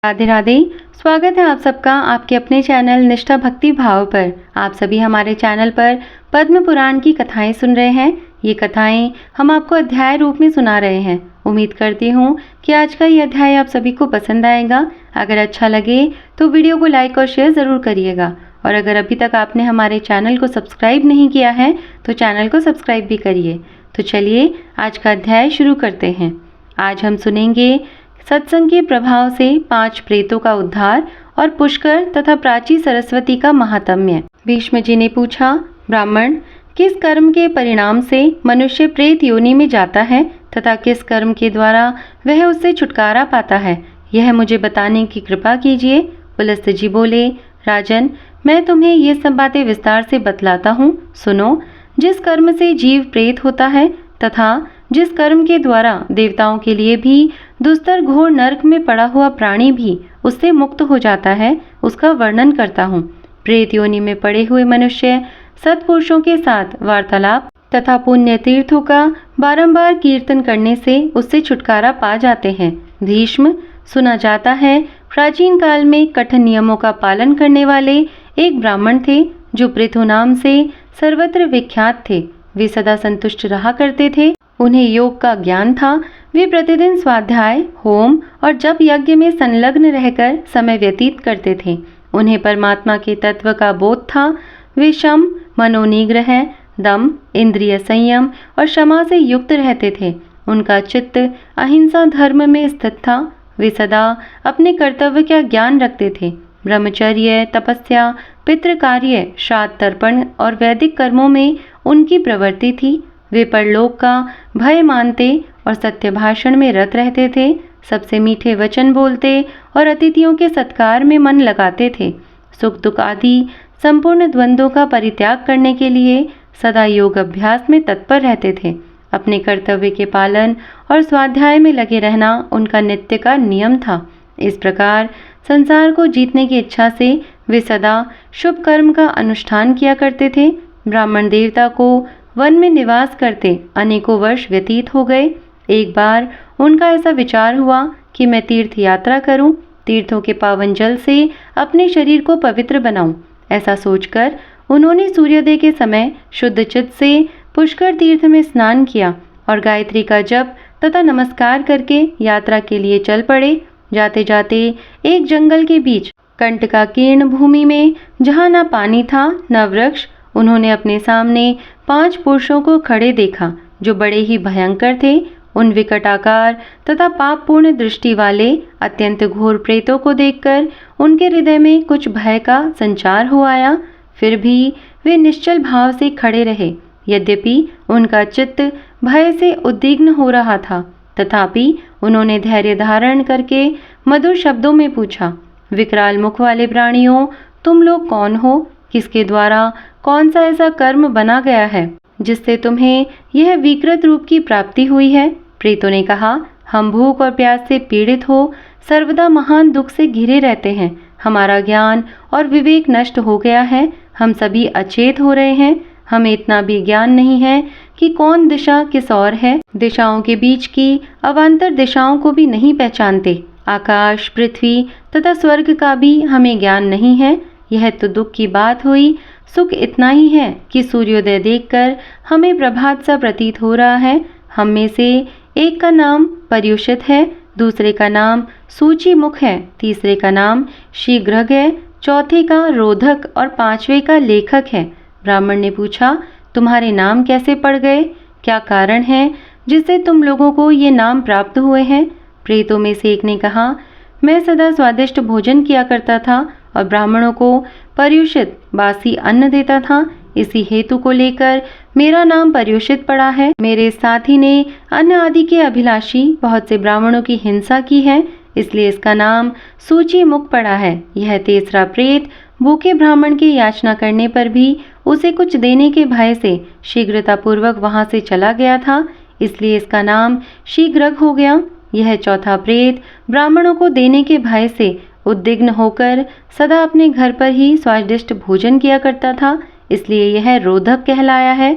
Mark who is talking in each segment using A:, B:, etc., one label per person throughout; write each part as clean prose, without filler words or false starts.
A: राधे राधे। स्वागत है आप सबका आपके अपने चैनल निष्ठा भक्ति भाव पर। आप सभी हमारे चैनल पर पद्म पुराण की कथाएं सुन रहे हैं। ये कथाएं हम आपको अध्याय रूप में सुना रहे हैं। उम्मीद करती हूँ कि आज का ये अध्याय आप सभी को पसंद आएगा। अगर अच्छा लगे तो वीडियो को लाइक और शेयर ज़रूर करिएगा, और अगर अभी तक आपने हमारे चैनल को सब्सक्राइब नहीं किया है तो चैनल को सब्सक्राइब भी करिए। तो चलिए आज का अध्याय शुरू करते हैं। आज हम सुनेंगे सत्संग के प्रभाव से 5 प्रेतों का उद्धार और पुष्कर तथा प्राची सरस्वती का महात्म्य। भीष्म जी ने पूछा, ब्राह्मण, किस कर्म के परिणाम से मनुष्य प्रेत योनि में जाता है तथा किस कर्म के द्वारा वह उससे छुटकारा पाता है, यह मुझे बताने की कृपा कीजिए। पुलस्त जी बोले, राजन, मैं तुम्हें ये सब बातें विस्तार से बतलाता हूँ, सुनो। जिस कर्म से जीव प्रेत होता है तथा जिस कर्म के द्वारा देवताओं के लिए भी दुस्तर घोर नरक में पड़ा हुआ प्राणी भी उससे मुक्त हो जाता है, उसका वर्णन करता हूँ। प्रेत योनि में पड़े हुए मनुष्य सत्पुरुषों के साथ वार्तालाप तथा पुण्य तीर्थों का बारंबार कीर्तन करने से उससे छुटकारा पा जाते हैं। भीष्म, सुना जाता है प्राचीन काल में कठिन नियमों का पालन करने वाले एक ब्राह्मण थे जो पृथु नाम से सर्वत्र विख्यात थे। वे सदा संतुष्ट रहा करते थे। उन्हें योग का ज्ञान था। वे प्रतिदिन स्वाध्याय, होम और जप यज्ञ में संलग्न रहकर समय व्यतीत करते थे। उन्हें परमात्मा के तत्व का बोध था। वे शम, मनोनिग्रह, दम, इंद्रिय संयम और क्षमा से युक्त रहते थे। उनका चित्त अहिंसा धर्म में स्थित था। वे सदा अपने कर्तव्य का ज्ञान रखते थे। ब्रह्मचर्य, तपस्या, पितृकार्य, श्राद्ध तर्पण और वैदिक कर्मों में उनकी प्रवृत्ति थी। वे परलोक का भय मानते और सत्य भाषण में रत रहते थे। सबसे मीठे वचन बोलते और अतिथियों के सत्कार में मन लगाते थे। सुख दुख आदि संपूर्ण द्वंद्वों का परित्याग करने के लिए सदा योग अभ्यास में तत्पर रहते थे। अपने कर्तव्य के पालन और स्वाध्याय में लगे रहना उनका नित्य का नियम था। इस प्रकार संसार को जीतने की इच्छा से वे सदा शुभ कर्म का अनुष्ठान किया करते थे। ब्राह्मण देवता को वन में निवास करते अनेकों वर्ष व्यतीत हो गए। एक बार उनका ऐसा विचार हुआ कि मैं तीर्थ यात्रा करूं, तीर्थों के पावन जल से अपने शरीर को पवित्र बनाऊं। ऐसा सोचकर उन्होंने सूर्योदय के समय शुद्ध चित्त से पुष्कर तीर्थ में स्नान किया और गायत्री का जप तथा नमस्कार करके यात्रा के लिए चल पड़े। जाते जाते एक जंगल के बीच कंटकाकीर्ण भूमि में, जहाँ न पानी था न वृक्ष, उन्होंने अपने सामने 5 पुरुषों को खड़े देखा जो बड़े ही भयंकर थे। उन विकटाकार तथा पापपूर्ण दृष्टि वाले अत्यंत घोर प्रेतों को देखकर उनके हृदय में कुछ भय का संचार हो आया। फिर भी वे निश्चल भाव से खड़े रहे। यद्यपि उनका चित्त भय से उद्विग्न हो रहा था, तथापि उन्होंने धैर्य धारण करके मधुर शब्दों में पूछा, विकराल मुख वाले प्राणियों, तुम लोग कौन हो? किसके द्वारा कौन सा ऐसा कर्म बना गया है जिससे तुम्हें यह विकृत रूप की प्राप्ति हुई है? प्रेतों ने कहा, हम भूख और प्यास से पीड़ित हो सर्वदा महान दुख से घिरे रहते हैं। हमारा ज्ञान और विवेक नष्ट हो गया है। हम सभी अचेत हो रहे हैं। हमें इतना भी ज्ञान नहीं है कि कौन दिशा किस ओर है। दिशाओं के बीच की अवान्तर दिशाओं को भी नहीं पहचानते। आकाश, पृथ्वी तथा स्वर्ग का भी हमें ज्ञान नहीं है। यह तो दुख की बात हुई। सुख इतना ही है कि सूर्योदय देखकर हमें प्रभात सा प्रतीत हो रहा है। हम में से एक का नाम पर्युषित है, दूसरे का नाम सूची मुख है, तीसरे का नाम शीघ्र है, चौथे का रोधक और 5वें का लेखक है। ब्राह्मण ने पूछा, तुम्हारे नाम कैसे पड़ गए? क्या कारण है जिससे तुम लोगों को ये नाम प्राप्त हुए हैं? प्रेतों में से एक ने कहा, मैं सदा स्वादिष्ट भोजन किया करता था और ब्राह्मणों को पर्युषित बासी अन्न देता था। इसी हेतु को लेकर मेरा नाम पर्युषित पड़ा है। मेरे साथी ने अन्न आदि के अभिलाषी बहुत से ब्राह्मणों की हिंसा की है, इसलिए इसका नाम सूची मुख पड़ा है। यह तीसरा प्रेत भूखे ब्राह्मण की याचना करने पर भी उसे कुछ देने के भय से शीघ्रता पूर्वक वहां से चला गया था, इसलिए इसका नाम शीघ्र हो गया। यह चौथा प्रेत ब्राह्मणों को देने के भय से उद्विग्न होकर सदा अपने घर पर ही स्वादिष्ट भोजन किया करता था, इसलिए यह रोधक कहलाया है।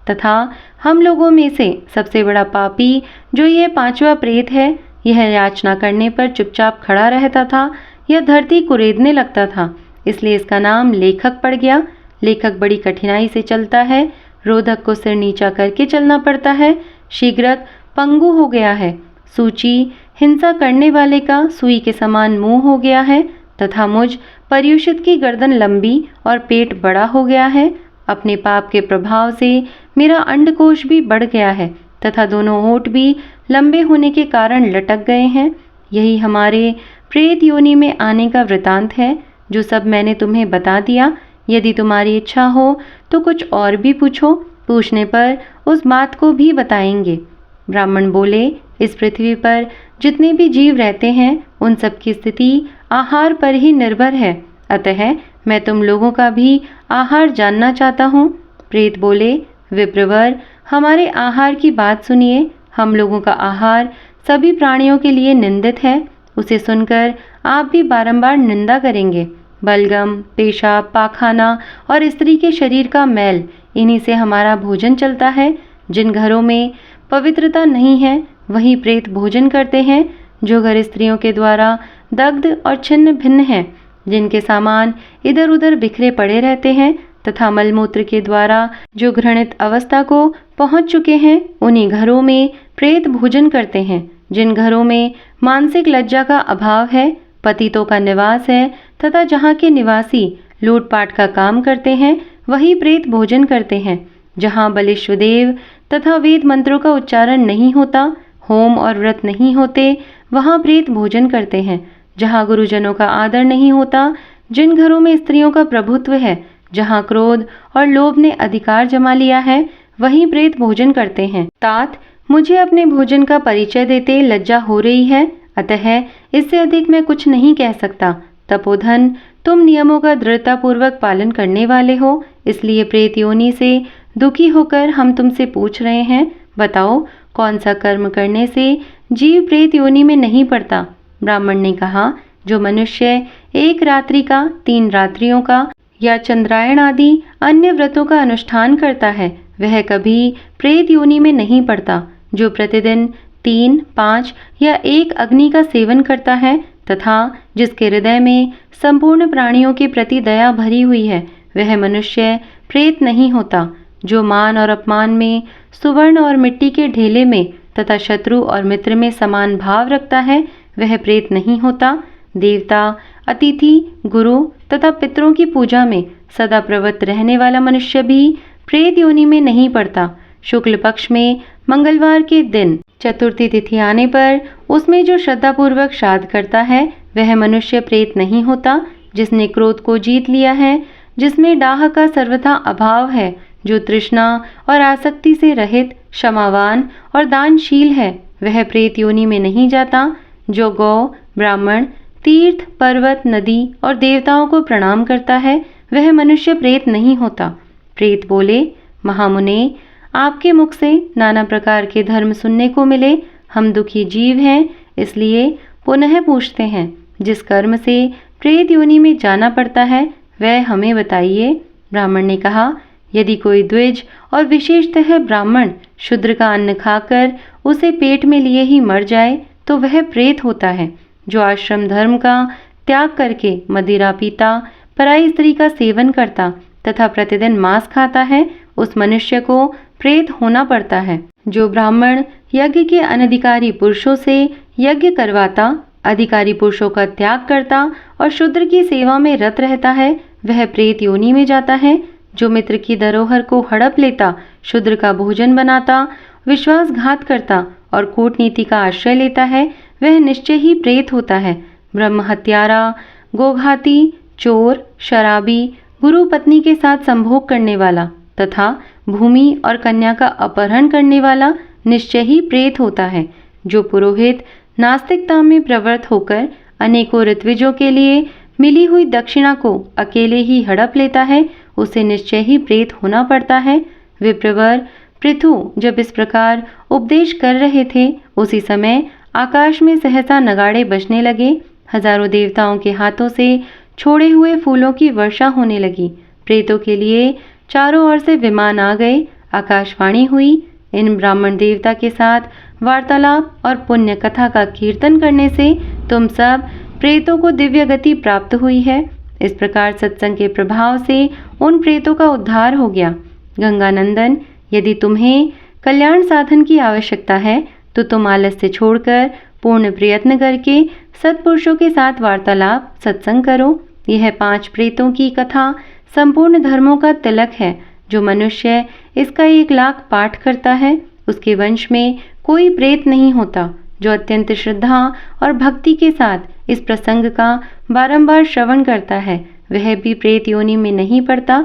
A: तथा हम लोगों में से सबसे बड़ा पापी जो यह 5वां प्रेत है, यह याचना करने पर चुपचाप खड़ा रहता था या धरती कुरेदने लगता था, इसलिए इसका नाम लेखक पड़ गया। लेखक बड़ी कठिनाई से चलता है, रोधक को सिर नीचा करके चलना पड़ता है, शीघ्रक पंगु हो गया है, सूची हिंसा करने वाले का सुई के समान मुंह हो गया है, तथा मुझ पर्युषित की गर्दन लंबी और पेट बड़ा हो गया है। अपने पाप के प्रभाव से मेरा अंडकोश भी बढ़ गया है तथा दोनों होंठ भी लंबे होने के कारण लटक गए हैं। यही हमारे प्रेत योनि में आने का वृतांत है, जो सब मैंने तुम्हें बता दिया। यदि तुम्हारी इच्छा हो तो कुछ और भी पूछो, पूछने पर उस बात को भी बताएंगे। ब्राह्मण बोले, इस पृथ्वी पर जितने भी जीव रहते हैं उन सब की स्थिति आहार पर ही निर्भर है, अतः मैं तुम लोगों का भी आहार जानना चाहता हूँ। प्रेत बोले, विप्रवर, हमारे आहार की बात सुनिए। हम लोगों का आहार सभी प्राणियों के लिए निंदित है, उसे सुनकर आप भी बारंबार निंदा करेंगे। बलगम, पेशाब, पाखाना और स्त्री के शरीर का मैल, इन्हीं से हमारा भोजन चलता है। जिन घरों में पवित्रता नहीं है वहीं प्रेत भोजन करते हैं। जो घर स्त्रियों के द्वारा दग्ध और छिन्न भिन्न हैं, जिनके सामान इधर उधर बिखरे पड़े रहते हैं तथा मलमूत्र के द्वारा जो घृणित अवस्था को पहुंच चुके हैं, उन्हीं घरों में प्रेत भोजन करते हैं। जिन घरों में मानसिक लज्जा का अभाव है, पतितों का निवास है तथा जहाँ के निवासी लूटपाट का काम करते हैं, वही प्रेत भोजन करते हैं। जहाँ बलिष्वदेव तथा वेद मंत्रों का उच्चारण नहीं होता, होम और व्रत नहीं होते, वहाँ प्रेत भोजन करते हैं। जहाँ गुरुजनों का आदर नहीं होता, जिन घरों में स्त्रियों का प्रभुत्व है, जहाँ क्रोध और लोभ ने अधिकार जमा लिया है, वहीं प्रेत भोजन करते हैं। तात, मुझे अपने भोजन का परिचय देते लज्जा हो रही है, अतः इससे अधिक मैं कुछ नहीं कह सकता। तपोधन, तुम नियमों का दृढ़तापूर्वक पालन करने वाले हो, इसलिए प्रेत योनि से दुखी होकर हम तुमसे पूछ रहे हैं। बताओ, कौन सा कर्म करने से जीव प्रेत योनि में नहीं पड़ता? ब्राह्मण ने कहा, जो मनुष्य 1 रात्रि का, 3 रात्रियों का या चंद्रायण आदि अन्य व्रतों का अनुष्ठान करता है, वह कभी प्रेत योनि में नहीं पड़ता। जो प्रतिदिन 3, 5 या 1 अग्नि का सेवन करता है तथा जिसके हृदय में संपूर्ण प्राणियों के प्रति दया भरी हुई है, वह मनुष्य प्रेत नहीं होता। जो मान और अपमान में, सुवर्ण और मिट्टी के ढेले में तथा शत्रु और मित्र में समान भाव रखता है, वह प्रेत नहीं होता। देवता, अतिथि, गुरु तथा पितरों की पूजा में सदा प्रवृत्त रहने वाला मनुष्य भी प्रेत योनि में नहीं पड़ता। शुक्ल पक्ष में मंगलवार के दिन चतुर्थी तिथि आने पर उसमें जो श्रद्धापूर्वक श्राद्ध करता है, वह मनुष्य प्रेत नहीं होता। जिसने क्रोध को जीत लिया है, जिसमें डाह का सर्वथा अभाव है, जो तृष्णा और आसक्ति से रहित, क्षमावान और दानशील है, वह प्रेत योनि में नहीं जाता। जो गौ, ब्राह्मण, तीर्थ, पर्वत, नदी और देवताओं को प्रणाम करता है, वह मनुष्य प्रेत नहीं होता। प्रेत बोले, महामुने, आपके मुख से नाना प्रकार के धर्म सुनने को मिले। हम दुखी जीव हैं, इसलिए पुनः पूछते हैं, जिस कर्म से प्रेत योनि में जाना पड़ता है, वह हमें बताइए। ब्राह्मण ने कहा, यदि कोई द्विज और विशेषतः ब्राह्मण शूद्र का अन्न खाकर उसे पेट में लिए ही मर जाए, तो वह प्रेत होता है। जो आश्रम धर्म का त्याग करके मदिरा पीता, पराई स्त्री का सेवन करता तथा प्रतिदिन मांस खाता है, उस मनुष्य को प्रेत होना पड़ता है। जो ब्राह्मण यज्ञ के अनधिकारी पुरुषों से यज्ञ करवाता, अधिकारी पुरुषों का त्याग करता और शूद्र की सेवा में रत रहता है, वह प्रेत योनि में जाता है। जो मित्र की धरोहर को हड़प लेता, शूद्र का भोजन बनाता, विश्वासघात करता और कूटनीति का आश्रय लेता है, वह निश्चय ही प्रेत होता है। ब्रह्म हत्यारा, गोघाती, चोर, शराबी, गुरु पत्नी के साथ संभोग करने वाला तथा भूमि और कन्या का अपहरण करने वाला निश्चय ही प्रेत होता है। जो पुरोहित नास्तिकता में प्रवृत्त होकर अनेकों ऋत्विजों के लिए मिली हुई दक्षिणा को अकेले ही हड़प लेता है, उसे निश्चय ही प्रेत होना पड़ता है। विप्रवर, पृथु जब इस प्रकार उपदेश कर रहे थे, उसी समय आकाश में सहसा नगाड़े बजने लगे। हजारों देवताओं के हाथों से छोड़े हुए फूलों की वर्षा होने लगी। प्रेतों के लिए चारों ओर से विमान आ गए। आकाशवाणी हुई, इन ब्राह्मण देवता के साथ वार्तालाप और पुण्य कथा का कीर्तन करने से तुम सब प्रेतों को दिव्य गति प्राप्त हुई है। इस प्रकार सत्संग के प्रभाव से उन प्रेतों का उद्धार हो गया। गंगानंदन, यदि तुम्हें कल्याण साधन की आवश्यकता है तो तुम आलस्य छोड़कर पूर्ण प्रयत्न करके सत्पुरुषों के साथ वार्तालाप सत्संग करो। यह 5 प्रेतों की कथा संपूर्ण धर्मों का तिलक है। जो मनुष्य इसका 1 लाख पाठ करता है उसके वंश में कोई प्रेत नहीं होता। जो अत्यंत श्रद्धा और भक्ति के साथ इस प्रसंग का बारंबार श्रवण करता है वह भी प्रेत योनि में नहीं पड़ता।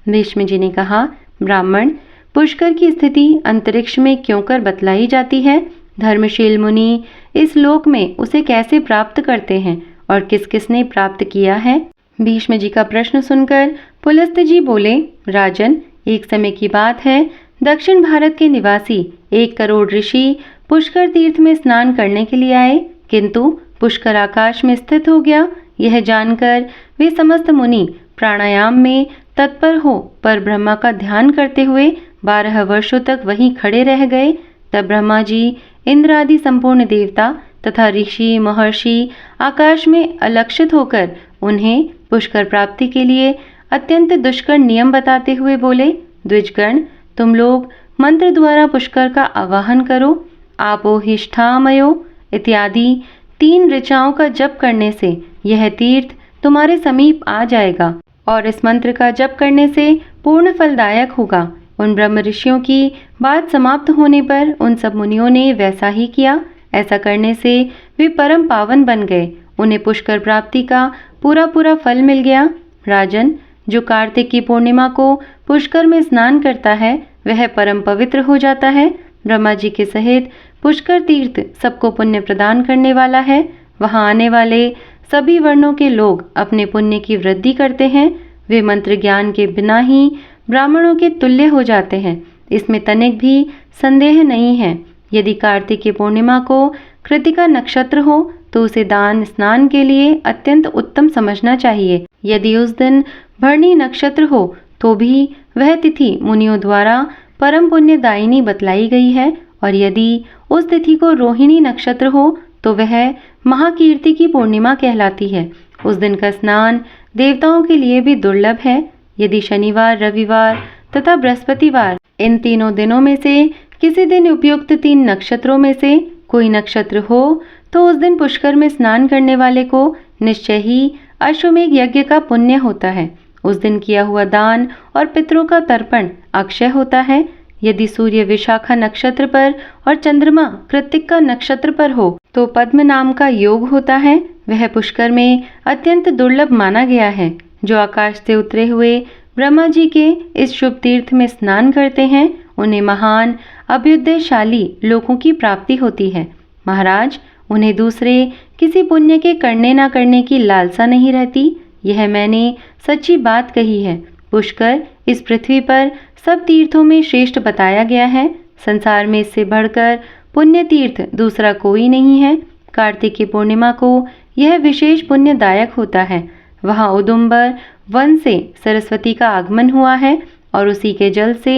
A: भीष्म जी ने कहा, ब्राह्मण, पुष्कर की स्थिति अंतरिक्ष में क्यों कर बतलाई जाती है? धर्मशील मुनि इस लोक में उसे कैसे प्राप्त करते हैं और किस किसने प्राप्त किया है? भीष्म जी का प्रश्न सुनकर पुलस्त जी बोले, राजन, एक समय की बात है, दक्षिण भारत के निवासी 1 करोड़ ऋषि पुष्कर तीर्थ में स्नान करने के लिए आए, किंतु पुष्कर आकाश में स्थित हो गया। यह जानकर वे समस्त मुनि प्राणायाम में तत्पर हो पर ब्रह्मा का ध्यान करते हुए 12 वर्षों तक वहीं खड़े रह गए। तब ब्रह्मा जी, इंद्र आदि संपूर्ण देवता तथा ऋषि महर्षि आकाश में अलक्षित होकर उन्हें पुष्कर प्राप्ति के लिए अत्यंत दुष्कर नियम बताते हुए बोले, द्विजगण, तुम लोग मंत्र द्वारा पुष्कर का आवाहन करो। आपोहिष्ठामयो इत्यादि 3 ऋचाओं का जप करने से यह तीर्थ तुम्हारे समीप आ जाएगा और इस मंत्र का जप करने से पूर्ण फलदायक होगा। उन ब्रह्म ऋषियों की बात समाप्त होने पर उन सब मुनियों ने वैसा ही किया। ऐसा करने से वे परम पावन बन गए। उन्हें पुष्कर प्राप्ति का पूरा फल मिल गया। राजन, जो कार्तिक की पूर्णिमा को पुष्कर में स्नान करता है वह परम पवित्र हो जाता है। ब्रह्मा जी के सहित पुष्कर तीर्थ सबको पुण्य प्रदान करने वाला है। वहां आने वाले सभी वर्णों के लोग अपने पुण्य की वृद्धि करते हैं। वे मंत्र ज्ञान के बिना ही ब्राह्मणों के तुल्य हो जाते हैं, इसमें तनिक भी संदेह नहीं है। यदि कार्तिक की पूर्णिमा को कृतिका नक्षत्र हो तो उसे दान स्नान के लिए अत्यंत उत्तम समझना चाहिए। यदि उस दिन भरणी नक्षत्र हो तो भी वह तिथि मुनियों द्वारा परम पुण्यदायिनी बतलाई गई है, और यदि उस तिथि को रोहिणी नक्षत्र हो तो वह महाकीर्ति की पूर्णिमा कहलाती है। उस दिन का स्नान देवताओं के लिए भी दुर्लभ है। यदि शनिवार, रविवार तथा बृहस्पतिवार इन तीनों दिनों में से किसी दिन उपयुक्त 3 नक्षत्रों में से कोई नक्षत्र हो तो उस दिन पुष्कर में स्नान करने वाले को निश्चय ही अश्वमेघ यज्ञ का पुण्य होता है। उस दिन किया हुआ दान और पितरों का तर्पण अक्षय होता है। यदि सूर्य विशाखा नक्षत्र पर और चंद्रमा कृत्तिका नक्षत्र पर हो तो पद्म नाम का योग होता है। वह पुष्कर में अत्यंत दुर्लभ माना गया है। जो आकाश से उतरे हुए ब्रह्मा जी के इस शुभ तीर्थ में स्नान करते हैं उन्हें महान अभ्युदयशाली लोगों की प्राप्ति होती है। महाराज, उन्हें दूसरे किसी पुण्य के करने न करने की लालसा नहीं रहती। यह मैंने सच्ची बात कही है। पुष्कर इस पृथ्वी पर सब तीर्थों में श्रेष्ठ बताया गया है। संसार में इससे बढ़कर पुण्य तीर्थ दूसरा कोई नहीं है। कार्तिक की पूर्णिमा को यह विशेष पुण्यदायक होता है। वहाँ उदुम्बर वन से सरस्वती का आगमन हुआ है और उसी के जल से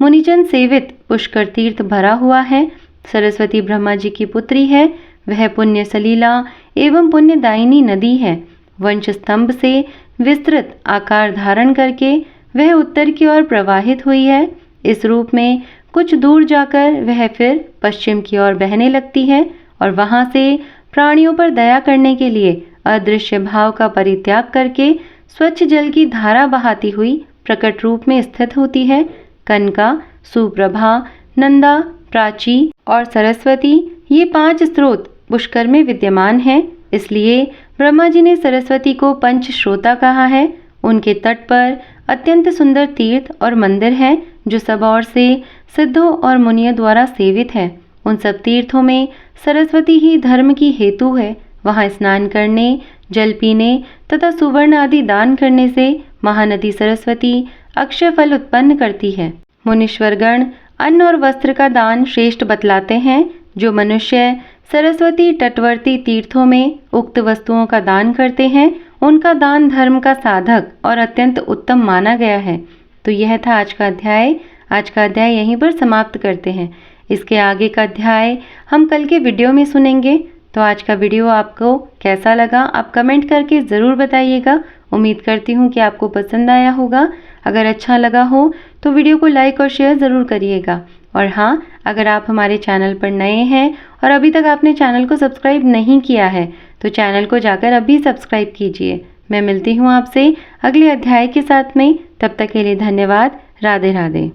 A: मुनिजन सेवित पुष्कर तीर्थ भरा हुआ है। सरस्वती ब्रह्मा जी की पुत्री है। वह पुण्य सलीला एवं पुण्यदायिनी नदी है। वंश स्तंभ से विस्तृत आकार धारण करके वह उत्तर की ओर प्रवाहित हुई है। इस रूप में कुछ दूर जाकर वह फिर पश्चिम की ओर बहने लगती है और वहां से प्राणियों पर दया करने के लिए अदृश्य भाव का परित्याग करके स्वच्छ जल की धारा बहाती हुई प्रकट रूप में स्थित होती है। कनका, सुप्रभा, नंदा, प्राची और सरस्वती ये 5 स्रोत पुष्कर में विद्यमान हैं। इसलिए ब्रह्मा जी ने सरस्वती को पंच श्रोता कहा है। उनके तट पर अत्यंत सुंदर तीर्थ और मंदिर हैं जो सब ओर से सिद्धों और मुनियों द्वारा सेवित है। उन सब तीर्थों में सरस्वती ही धर्म की हेतु है। वहां स्नान करने, जल पीने तथा सुवर्ण आदि दान करने से महानदी सरस्वती अक्षय फल उत्पन्न करती है। मुनीश्वरगण अन्न और वस्त्र का दान श्रेष्ठ बतलाते हैं। जो मनुष्य सरस्वती तटवर्ती तीर्थों में उक्त वस्तुओं का दान करते हैं उनका दान धर्म का साधक और अत्यंत उत्तम माना गया है। तो यह था आज का अध्याय। आज का अध्याय यहीं पर समाप्त करते हैं। इसके आगे का अध्याय हम कल के वीडियो में सुनेंगे। तो आज का वीडियो आपको कैसा लगा आप कमेंट करके ज़रूर बताइएगा। उम्मीद करती हूँ कि आपको पसंद आया होगा। अगर अच्छा लगा हो तो वीडियो को लाइक और शेयर ज़रूर करिएगा। और हाँ, अगर आप हमारे चैनल पर नए हैं और अभी तक आपने चैनल को सब्सक्राइब नहीं किया है तो चैनल को जाकर अभी सब्सक्राइब कीजिए। मैं मिलती हूँ आपसे अगले अध्याय के साथ में। तब तक के लिए धन्यवाद। राधे राधे।